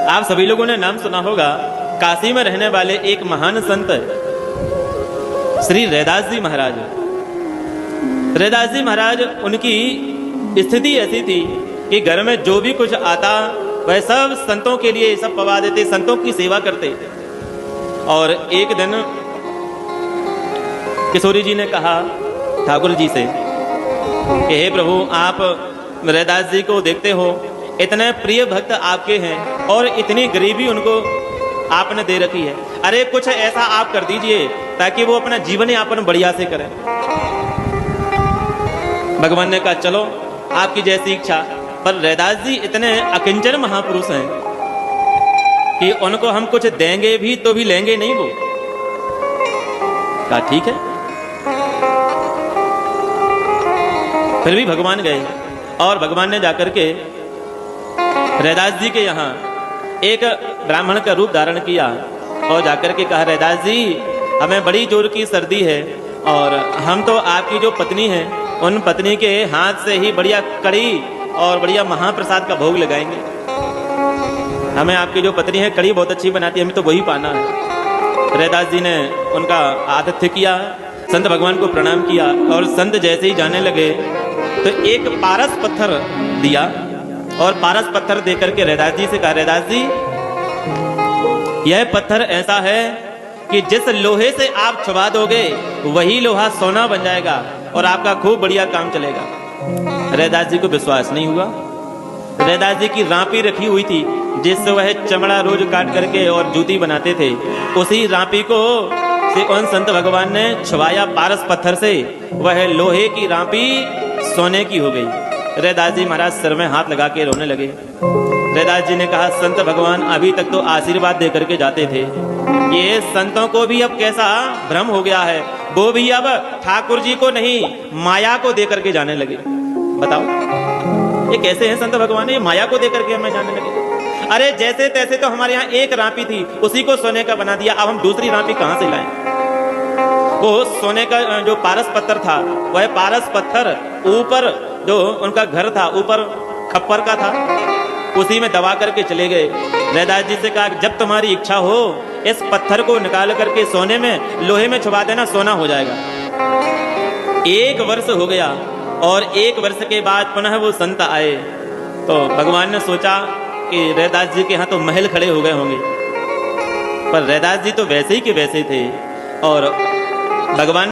आप सभी लोगों ने नाम सुना होगा, काशी में रहने वाले एक महान संत श्री रैदास जी महाराज। रैदास जी महाराज, उनकी स्थिति ऐसी थी कि घर में जो भी कुछ आता वह सब संतों के लिए सब पवा देते, संतों की सेवा करते। और एक दिन किशोरी जी ने कहा ठाकुर जी से कि हे प्रभु, आप रैदास जी को देखते हो, इतने प्रिय भक्त आपके हैं और इतनी गरीबी उनको आपने दे रखी है। अरे कुछ ऐसा आप कर दीजिए ताकि वो अपना जीवन यापन बढ़िया से करें। भगवान ने कहा चलो आपकी जैसी इच्छा। पर रैदास जी इतने अकिंचन महापुरुष हैं कि उनको हम कुछ देंगे भी तो भी लेंगे नहीं। वो कहा ठीक है। फिर भी भगवान गए और भगवान ने जाकर के रैदास जी के यहाँ एक ब्राह्मण का रूप धारण किया और जाकर के कहा, रैदास जी हमें बड़ी जोर की सर्दी है और हम तो आपकी जो पत्नी है उन पत्नी के हाथ से ही बढ़िया कड़ी और बढ़िया महाप्रसाद का भोग लगाएंगे। हमें आपकी जो पत्नी है कड़ी बहुत अच्छी बनाती है, हमें तो वही पाना है। रैदास जी ने उनका आतिथ्य किया, संत भगवान को प्रणाम किया और संत जैसे ही जाने लगे तो एक पारस पत्थर दिया और पारस पत्थर देकर के रैदास जी से कहा, रैदास जी यह पत्थर ऐसा है कि जिस लोहे से आप छुबा दोगे वही लोहा सोना बन जाएगा और आपका खूब बढ़िया काम चलेगा। रैदास जी को विश्वास नहीं हुआ। रैदास जी की रापी रखी हुई थी जिससे वह चमड़ा रोज काट करके और जूती बनाते थे। उसी रापी को से उन संत भगवान ने छुबाया पारस पत्थर से, वह लोहे की रापी सोने की हो गई। रैदास जी महाराज सिर में हाथ लगा के रोने लगे। रैदास जी ने कहा, संत भगवान अभी तक तो आशीर्वाद दे करके जाते थे, ये संतों को भी अब कैसा भ्रम हो गया है, वो भी अब ठाकुर जी को नहीं माया को दे करके जाने लगे। बताओ ये कैसे हैं संत भगवान, ये माया को दे करके हमें जाने लगे। अरे जैसे तैसे तो हमारे यहाँ एक रापी थी, उसी को सोने का बना दिया, अब हम दूसरी रापी कहाँ से लाएं। वो सोने का जो पारस पत्थर था, वह पारस पत्थर ऊपर जो उनका घर था ऊपर खप्पर का था, उसी में दबा करके चले गए। रैदास जी से कहा, जब तुम्हारी इच्छा हो इस पत्थर को निकाल करके सोने में लोहे में छुपा देना, सोना हो जाएगा। 1 वर्ष हो गया और 1 वर्ष के बाद पुनः वो संत आए तो भगवान ने सोचा कि रैदास जी के यहाँ तो महल खड़े हो गए होंगे, पर रैदास जी तो वैसे ही के वैसे थे और भगवान